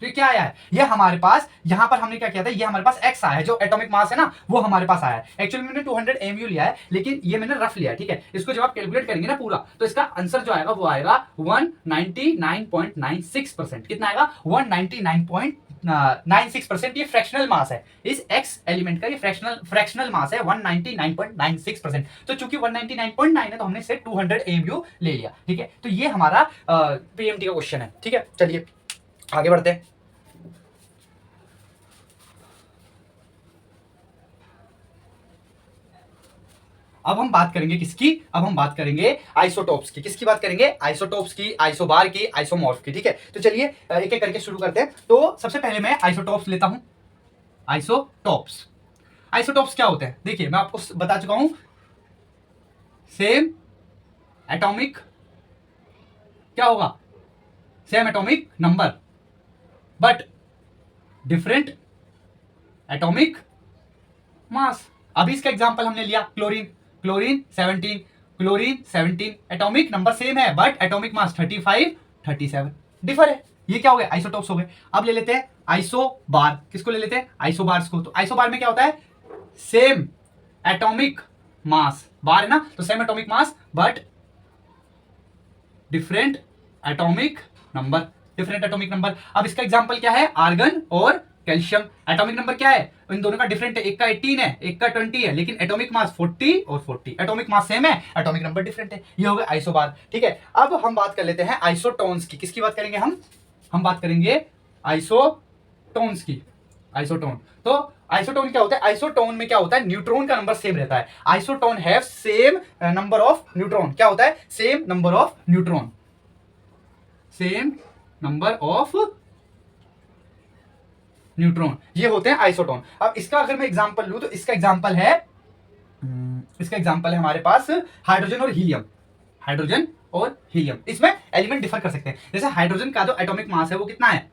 तो ये क्या आया है, ये हमारे पास, यहां पर हमने क्या किया था, ये हमारे पास एक्स आया है, जो एटॉमिक मास है ना वो हमारे पास आया है। एक्चुअली मैंने 200 AMU लिया है, लेकिन ये मैंने रफ लिया है, ठीक है। इसको जब आप कैलकुलेट करेंगे ना पूरा, तो इसका आंसर जो आएगा वो आएगा 199.96%। कितना आएगा, 199.96%। ये फ्रैक्शनल मास है, इस एक्स एलिमेंट का ये फ्रैक्शनल मास है 199.96%। तो चूंकि 199.9 है तो हमने इसे 200 AMU ले लिया, ठीक है। तो ये हमारा पीएमटी का क्वेश्चन है, ठीक है। चलिए आगे बढ़ते हैं। अब हम बात करेंगे किसकी, अब हम बात करेंगे आइसोटोप्स की। किसकी बात करेंगे, आइसोटोप्स की, आइसोबार की, आइसोमॉर्फ की, ठीक है। तो चलिए एक एक करके शुरू करते हैं। तो सबसे पहले मैं आइसोटोप्स लेता हूं। आइसोटोप्स, आइसोटोप्स क्या होते हैं, देखिए मैं आपको बता चुका हूं, सेम एटॉमिक, क्या होगा, same atomic number but different atomic mass. अभी इसका एग्जांपल हमने लिया chlorine, chlorine 17, chlorine 17, atomic number same है बट एटॉमिक मास 35, 37 डिफर है। ये क्या हो गए, आइसोटोप्स हो गए। अब ले लेते हैं आइसोबार, किसको ले लेते हैं, आइसोबार्स को। तो आइसोबार में क्या होता है, सेम एटॉमिक मास, बार है ना, तो same atomic mass but different atomic number, different atomic number. अब इसका एग्जांपल क्या है, आर्गन और कैल्शियम। एटॉमिक नंबर क्या है, इन दोनों का डिफरेंट है, एक का 18 है, एक का 20 है, लेकिन एटॉमिक मास 40 और 40, एटॉमिक मास सेम है, एटॉमिक नंबर डिफरेंट है। ये हो गया आइसोबार, ठीक है। अब हम बात कर लेते हैं आइसोटोन्स की। किसकी बात करेंगे हम बात करेंगे आइसोटोन्स की। आइसोटोन, तो आइसोटोन क्या होता है, आइसोटोन में क्या होता है, न्यूट्रॉन का नंबर सेम रहता है। Isotone have same number of neutron, क्या होता है, same number of neutron, same number of neutron, ये होते हैं आइसोटोन। अब इसका अगर मैं एग्जांपल लूं तो इसका एग्जांपल है इसका एग्जांपल है हमारे पास हाइड्रोजन और हीलियम। हाइड्रोजन और हीलियम, इसमें एलिमेंट डिफर कर सकते हैं। जैसे हाइड्रोजन का जो एटॉमिक मास है वो कितना है,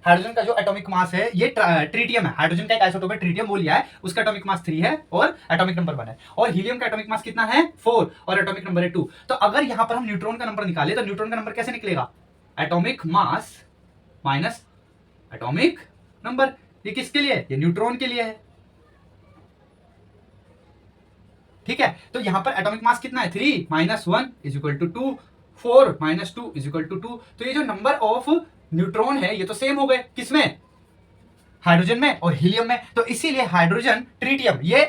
हाइड्रोजन का जो एटॉमिक मास है ये ट्रीटियम है। हाइड्रोजन का एक आइसोटोप है ट्रीटियम, वो लिया है, उसका एटॉमिक मास 3 है और एटॉमिक नंबर 1 है। और हीलियम का एटॉमिक मास कितना है, 4 और एटॉमिक नंबर है 2। तो अगर यहां पर हम न्यूट्रॉन का नंबर निकाले तो न्यूट्रॉन का नंबर कैसे निकलेगा, atomic mass minus atomic number. ये किसके लिए है, ये न्यूट्रॉन के लिए है। ठीक है, तो यहां पर एटॉमिक मास कितना है, 3 minus 1 is equal to 2, 4 minus 2 is equal to 2। तो ये जो नंबर ऑफ न्यूट्रॉन है ये तो सेम हो गए, किसमें, हाइड्रोजन में और हीलियम में। तो इसीलिए हाइड्रोजन ट्रीटियम, ये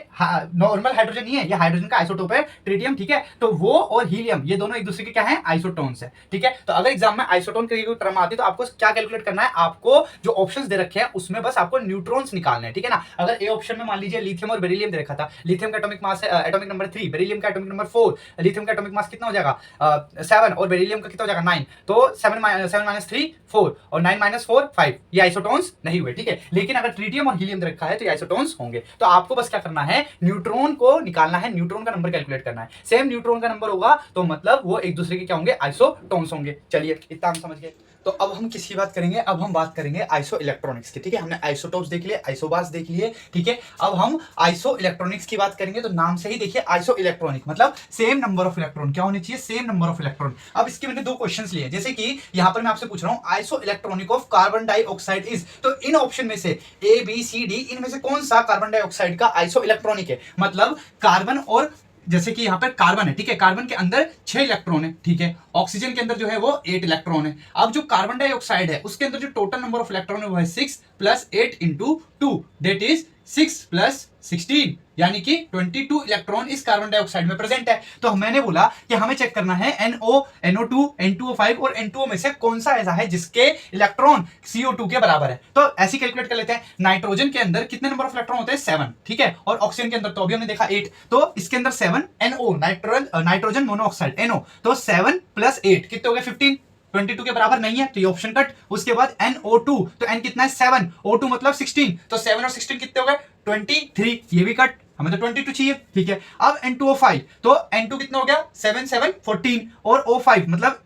नॉर्मल हाइड्रोजन नहीं है, ये हाइड्रोजन का आइसोटोप है ट्रीटियम। ठीक है, तो वो और हीलियम ये दोनों एक दूसरे के क्या है, आइसोटोन्स है। ठीक है, तो अगर एग्जाम में आइसोटोन की कोई टर्म आती है तो आपको क्या कैलकुलेट करना है, आपको जो ऑप्शंस दे रखे हैं उसमें बस आपको न्यूट्रॉन्स निकालने हैं। ठीक है ना, अगर ए ऑप्शन में मान लीजिए लिथियम और बेरिलियम दे रखा था, लिथियम का एटॉमिक मास है एटॉमिक नंबर 3, बेरिलियम का एटॉमिक नंबर 4, लिथियम का एटॉमिक मास कितना हो जाएगा 7 और बेरिलियम का कितना हो जाएगा 9। तो 7 माइनस 3 4 और 9 माइनस 4 5, ये आइसोटोन्स नहीं हुए। ठीक है, लेकिन अगर ट्रीटियम और हीलियम रखा है तो ये आइसोटोन्स होंगे। तो आपको बस क्या करना है, न्यूट्रॉन को निकालना है, न्यूट्रॉन का नंबर कैलकुलेट करना है। सेम न्यूट्रॉन का नंबर होगा तो मतलब वो एक दूसरे के क्या होंगे, आइसोटोन्स होंगे। चलिए इतना हम समझ गए। तो अब हम किसकी बात करेंगे, अब हम बात करेंगे आइसो इलेक्ट्रॉनिक्स की। ठीक है, हमने आइसोटोप्स देख लिए, आइसोबार्स देख लिए। ठीक है, अब हम आइसो इलेक्ट्रॉनिक्स की बात करेंगे। तो नाम से ही देखिए आइसो इलेक्ट्रॉनिक मतलब सेम नंबर ऑफ इलेक्ट्रॉन, क्या होने चाहिए, सेम नंबर ऑफ इलेक्ट्रॉन। अब इसके मैंने 2 क्वेश्चंस लिए, जैसे कि यहां पर मैं आपसे पूछ रहा हूं iso electronic of carbon dioxide is, तो इन ऑप्शन में से ए बी सी डी इनमें से कौन सा कार्बन डाइऑक्साइड का आइसो इलेक्ट्रॉनिक है। मतलब कार्बन और जैसे कि यहां पर कार्बन है, ठीक है, कार्बन के अंदर 6 इलेक्ट्रॉन है। ठीक है, ऑक्सीजन के अंदर जो है वो 8 इलेक्ट्रॉन है। अब जो कार्बन डाइऑक्साइड है उसके अंदर जो टोटल नंबर ऑफ इलेक्ट्रॉन है वो है 6 plus 8 into 2 that is 6 plus 16, यानी कि 22 इलेक्ट्रॉन इस कार्बन डाइऑक्साइड में प्रेजेंट है। तो मैंने बोला कि हमें चेक करना है NO, NO2, N2O5 और N2O में से कौन सा ऐसा है जिसके इलेक्ट्रॉन CO2 के बराबर है। तो ऐसे कैलकुलेट कर लेते हैं। नाइट्रोजन के अंदर कितने नंबर ऑफ इलेक्ट्रॉन होते हैं, 7। ठीक है, और ऑक्सीजन के अंदर तो अभी हमने देखा 8, तो इसके अंदर 7, NO नाइट्रोजन मोनोऑक्साइड NO, तो 7 प्लस 8 कितने हो गए, 15। 22 के बराबर नहीं है तो ये ऑप्शन कट। उसके बाद NO2, तो N कितना है 7, O2 मतलब 16, तो 7 और 16 कितने हो गए 23, ये भी कट, हमें तो 22 चाहिए। ठीक है, अब N2O5, तो N2 कितना हो गया 7 7 14 और O5 मतलब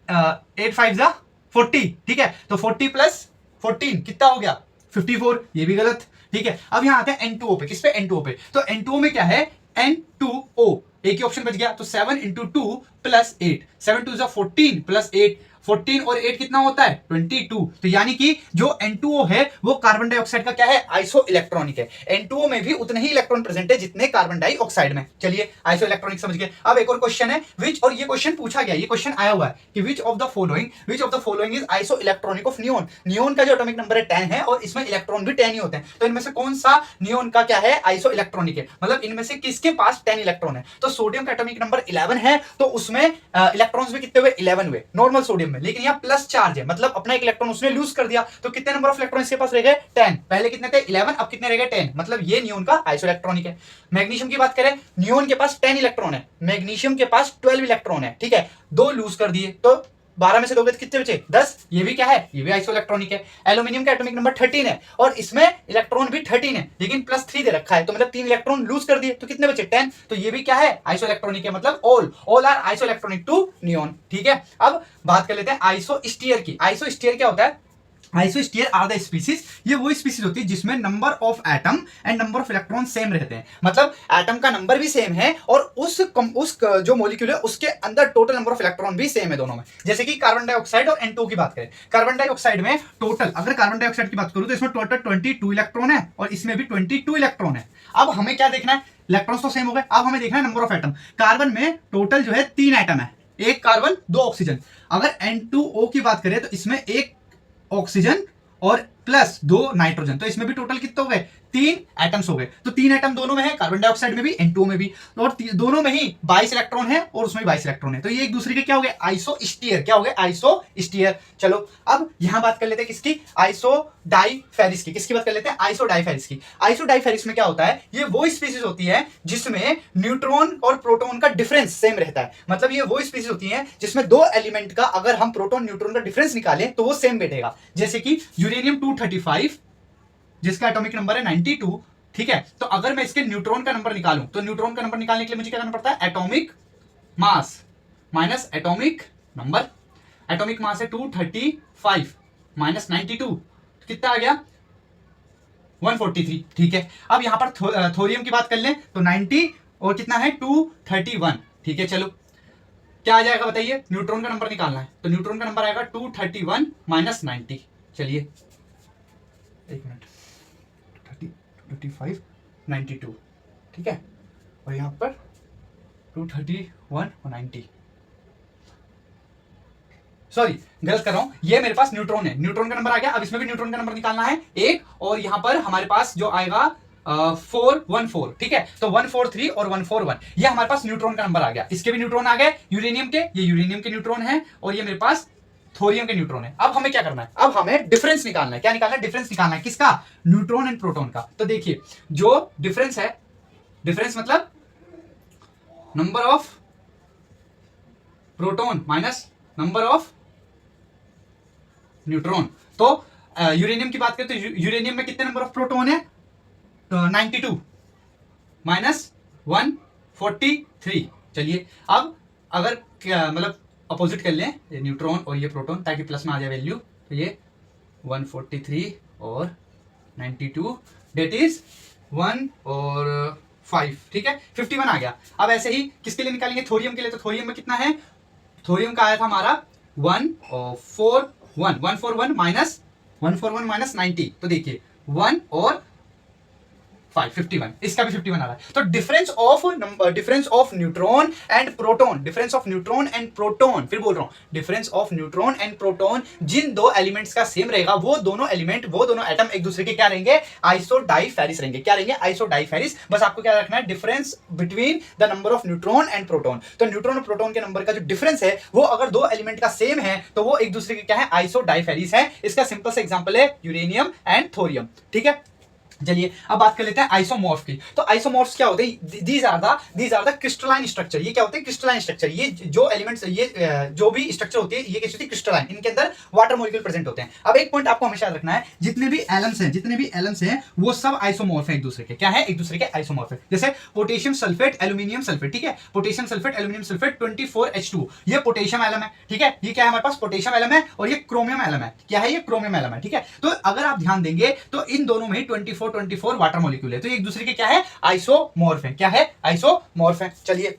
8 5 जा 40। ठीक है, तो 40 प्लस 14 कितना हो गया 54, ये भी गलत। ठीक है, अब यहां आते हैं N2O पे, किस पे, N2O पे। तो N2O में क्या है N2O, एक ही ऑप्शन बच गया, तो 7 इंटू 2 प्लस 8, 7 2 14 प्लस 8, 14 और 8 कितना होता है 22। तो यानी कि जो N2O है वो कार्बन डाइऑक्साइड का क्या है, आइसो इलेक्ट्रॉनिक है। N2O में भी उतने ही इलेक्ट्रॉन प्रेजेंट है जितने कार्बन डाइऑक्साइड में। चलिए आइसो इलेक्ट्रॉनिक समझ गए। अब एक और क्वेश्चन है विच, और ये क्वेश्चन पूछा गया, ये क्वेश्चन आया हुआ है कि which of the following is iso electronic of neon. Neon का जो एटॉमिक नंबर है 10 है और इसमें इलेक्ट्रॉन भी 10 ही होते हैं। तो इनमें से कौन सा नियोन का क्या है, आइसो इलेक्ट्रॉनिक है, मतलब इनमें से किसके पास 10 इलेक्ट्रॉन है। तो सोडियम का एटॉमिक नंबर 11 है, तो उसमें इलेक्ट्रॉन्स भी कितने हुए 11 हुए नॉर्मल सोडियम में, लेकिन यहाँ प्लस चार्ज है, मतलब अपना एक इलेक्ट्रॉन उसने लूज कर दिया। तो कितने नंबर ऑफ इलेक्ट्रॉन इसके पास रह गए 10, पहले कितने थे 11, अब कितने रह गए 10, मतलब ये नियोन का आइसो इलेक्ट्रॉनिक है। मैग्नीशियम की बात करें, नियोन के पास 10 इलेक्ट्रॉन है, मैग्नीशियम के पास 12 इलेक्ट्रॉन है। ठीक है, 2 लूज कर दिए तो 12 में से दोगे तो कितने बचे 10, ये भी क्या है, ये भी आइसो इलेक्ट्रॉनिक है। एल्यूमिनियम का एटॉमिक नंबर 13 है और इसमें इलेक्ट्रॉन भी 13 है, लेकिन प्लस 3 दे रखा है, तो मतलब 3 इलेक्ट्रॉन लूज कर दिए तो कितने बचे 10, तो ये भी क्या है आइसो इलेक्ट्रॉनिक है, मतलब all are isoelectronic to neon. ठीक है, अब बात कर लेते हैं आइसो स्टीयर की। आइसो स्टीयर क्या होता है, आइसोस्फीयर आर द स्पीसीज, ये वो स्पीसीज होती है जिसमें number of atom and number of electron same रहते हैं, मतलब एटम का नंबर भी सेम है और उस जो मॉलिक्यूल है उसके अंदर टोटल नंबर ऑफ इलेक्ट्रॉन भी सेम है दोनों में। जैसे कि कार्बन डाइऑक्साइड और N2 की बात करें, कार्बन डाइऑक्साइड में टोटल, अगर कार्बन डाइऑक्साइड की बात करूं तो इसमें टोटल 22 इलेक्ट्रॉन है और इसमें भी 22 इलेक्ट्रॉन है। अब हमें क्या देखना है, इलेक्ट्रॉन्स तो सेम हो गए, अब हमें देखना है नंबर ऑफ एटम। कार्बन में टोटल जो है 3 एटम है, एक कार्बन 2 ऑक्सीजन। अगर N2O की बात करें तो इसमें एक ऑक्सीजन और प्लस 2 नाइट्रोजन, तो इसमें भी टोटल कितने हो गए 3 एटम्स हो गए। तो 3 एटम दोनों में है, कार्बन डाइऑक्साइड में भी N2O में भी, और दोनों में ही 22 इलेक्ट्रॉन है और उसमें भी 22 इलेक्ट्रॉन है। तो ये एक दूसरे के क्या हो गए आइसो स्टीयर, क्या हो गए आइसो स्टीयर। चलो अब यहां बात कर लेते हैं किसकी, आइसो डाइफेरिस की। किसकी बात कर लेते हैं, आइसो डाइफेरिस की। आइसो डाइफेरिस में क्या होता है, ये वो स्पीसीज होती है जिसमें न्यूट्रॉन और प्रोटॉन का डिफरेंस सेम रहता है, मतलब ये वो स्पीसीज होती है जिसमें 2 एलिमेंट का अगर हम प्रोटॉन न्यूट्रॉन का डिफरेंस निकालें तो वो सेम बैठेगा। जैसे कि यूरेनियम 235 जिसका एटॉमिक नंबर है 92 ठीक है। तो अगर मैं इसके न्यूट्रॉन का नंबर निकालूं तो न्यूट्रॉन का नंबर निकालने के लिए मुझे क्या करना पड़ता है, atomic mass minus atomic number. Atomic mass है 235 माइनस 92, कितना आ गया 143। ठीक है, अब यहां पर थोरियम की बात कर लें तो 90 और कितना है 231। ठीक है, चलो क्या आ जाएगा बताइए, न्यूट्रॉन का नंबर निकालना है तो न्यूट्रॉन का नंबर आएगा 231 माइनस 90। चलिए एक मिनट, 35 92, ठीक है, और यहां पर 231 और 90, सॉरी गलत कर रहा हूं, ये मेरे पास न्यूट्रॉन है, न्यूट्रॉन का नंबर आ गया। अब इसमें भी न्यूट्रॉन का नंबर निकालना है एक, और यहां पर हमारे पास जो आएगा 414। ठीक है, तो 143 और 141 ये हमारे पास न्यूट्रॉन का नंबर आ गया। इसके भी न्यूट्रॉन आ गए यूरेनियम के, ये यूरेनियम के न्यूट्रॉन है, और ये मेरे पास थोरियम के न्यूट्रॉन है। अब हमें क्या करना है, अब हमें डिफरेंस निकालना है। क्या निकालना है, डिफरेंस निकालना है, किसका, न्यूट्रॉन एंड प्रोटॉन का। तो देखिए जो डिफरेंस है, डिफरेंस मतलब number of proton minus number of neutron. तो यूरेनियम की बात करें तो यूरेनियम में कितने नंबर ऑफ प्रोटॉन है, तो 92 माइनस 143। चलिए अब अगर मतलब अपोजिट कर लें, ये न्यूट्रॉन और ये प्रोटॉन, ताकि प्लस में आ जाए वैल्यू, तो ये 143 और 92 डेट इज 1 और 5। ठीक है, 51 आ गया। अब ऐसे ही किसके लिए निकालेंगे, थोरियम के लिए। तो थोरियम में कितना है, थोरियम का आया था हमारा 141 माइनस 90। तो देखिए 1 और 5 51, इसका भी 51 आ रहा है। तो difference of neutron and proton, difference of neutron and proton, फिर बोल रहा हूं, difference of neutron and proton, जिन दो एलिमेंट्स का सेम रहेगा वो दोनों एलिमेंट, वो दोनों एटम एक दूसरे के क्या रहेंगे, आइसोडाइफेरिस रहेंगे। क्या रहेंगे, आइसोडाइफेरिस। बस आपको क्या रखना है, difference between the number of neutron and proton. तो न्यूट्रॉन और प्रोटॉन के नंबर का जो डिफरेंस है वो अगर दो एलिमेंट का सेम है तो वो एक दूसरे के क्या है, आइसोडाइफेरिस है। इसका सिंपल सा एग्जांपल है यूरेनियम एंड थोरियम। ठीक है, चलिए अब बात कर लेते हैं आइसोमॉर्फ की। तो आइसोमॉर्फ्स क्या होते हैं, these are the crystalline structure. ये क्या होते हैं, क्रिस्टलाइन स्ट्रक्चर। ये जो एलिमेंट्स, ये जो भी स्ट्रक्चर होती है ये कैसी होती है, क्रिस्टलाइन। इनके अंदर वाटर मॉलिक्यूल प्रेजेंट होते हैं। अब एक पॉइंट आपको हमेशा याद रखना है, जितने भी एलम्स हैं वो सब आइसोमॉर्फ हैं एक दूसरे के। क्या है, एक दूसरे के आइसोमॉर्फ है। जैसे पोटेशियम सल्फेट एल्यूमिनियम सल्फेट, ठीक है, potassium sulphate aluminium sulphate 24H2, ये पोटेशियम एलम है। ठीक है, ये क्या है हमारे पास, पोटेशियम एलम है, और ये क्रोमियम एलम है। क्या है, ये क्रोमियम एलम है। ठीक है, तो अगर आप ध्यान देंगे तो इन दोनों में 24 वाटर मॉलिक्यूल है, तो एक दूसरे के क्या है, आइसोमॉर्फ है। क्या है, आइसोमॉर्फ है। चलिए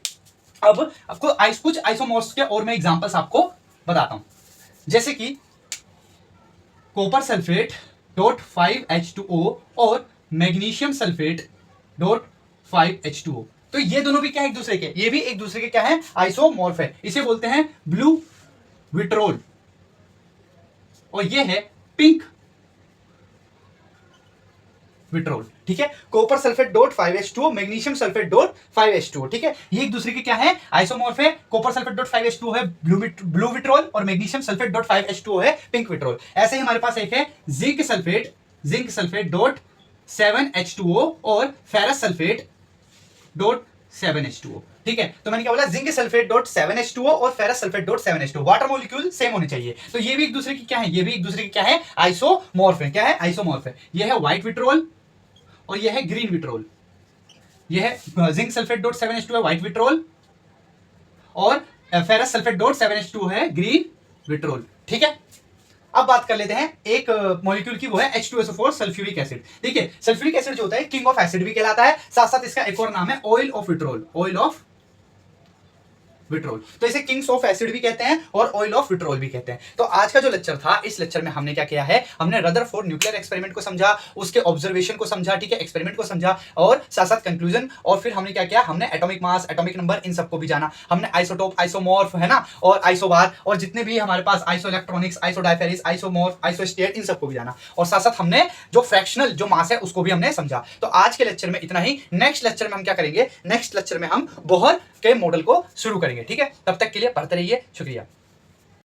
अब आपको कुछ आइसोमॉर्फ्स के और मैं एग्जांपल्स आपको बताता हूं, जैसे कि कॉपर सल्फेट डॉट 5H2O और मैग्नीशियम सल्फेट डॉट 5H2O। तो ये दोनों भी क्या है, एक दूसरे के, ये भी एक दूसरे के क्या है, आइसोमॉर्फ है। इसे बोलते हैं ब्लू विट्रोल, और ये है पिंक विट्रोल। ठीक है, copper sulphate dot 5H2O, magnesium sulphate dot 5H2O। ठीक है, ये एक दूसरे के क्या है, आइसोमॉर्फ है। कॉपर सल्फेट डॉट 5H2O है ब्लू विट्रोल, और मैग्नीशियम सल्फेट डॉट 5H2O है पिंक विट्रोल। ऐसे ही हमारे पास एक है जिंक सल्फेट डॉट 7H2O और फेरस सल्फेट डॉट 7H2O। ठीक है, तो मैंने क्या बोला, जिंक सल्फेट डॉट 7H2O और ferrous sulphate dot 7H2O। Water molecule same होने चाहिए। तो ये भी एक दूसरे की क्या है, ये भी एक दूसरे की क्या है, आइसोमॉर्फ है। क्या है, आइसोमॉर्फ है। ये है व्हाइट विट्रोल और ये है ग्रीन विट्रोल। ये है जिंक सल्फेट डॉट 7H2 है व्हाइट विट्रोल, और फेरस सल्फेट डॉट 7H2 है ग्रीन विट्रोल। ठीक है, अब बात कर लेते हैं एक मॉलिक्यूल की, वो है H2SO4 सल्फ्यूरिक एसिड। देखिए सल्फ्यूरिक एसिड जो होता है किंग ऑफ एसिड भी कहलाता है, साथ साथ इसका एक और नाम है oil of vitriol, oil of vitriol. तो इसे किंग्स ऑफ एसिड भी कहते हैं और ऑयल ऑफ विट्रोल भी कहते हैं। तो आज का जो लेक्चर था, इस लेक्चर में हमने क्या किया है, हमने रदरफोर्ड न्यूक्लियर एक्सपेरिमेंट को समझा, उसके ऑब्जर्वेशन को समझा, ठीक है, एक्सपेरिमेंट को समझा, और साथ साथ कंक्लूजन, और फिर हमने क्या किया, हमने एटॉमिक मास, एटॉमिक नंबर, इन सबको भी जाना। हमने आइसोटोप, आइसोमॉर्फ है ना, और आइसोबार, और जितने भी हमारे पास आइसो इलेक्ट्रॉनिक्स, आइसोडाइफेरिस, आइसोमॉर्फ, आइसोस्टेट, इन सबको भी जाना, और साथ साथ हमने जो फ्रैक्शनल जो मास है उसको भी हमने समझा। तो आज के लेक्चर में इतना ही। नेक्स्ट लेक्चर में हम क्या करेंगे, नेक्स्ट लेक्चर में हम बोहर के मॉडल को शुरू करेंगे। ठीक है, तब तक के लिए पढ़ते रहिए। शुक्रिया।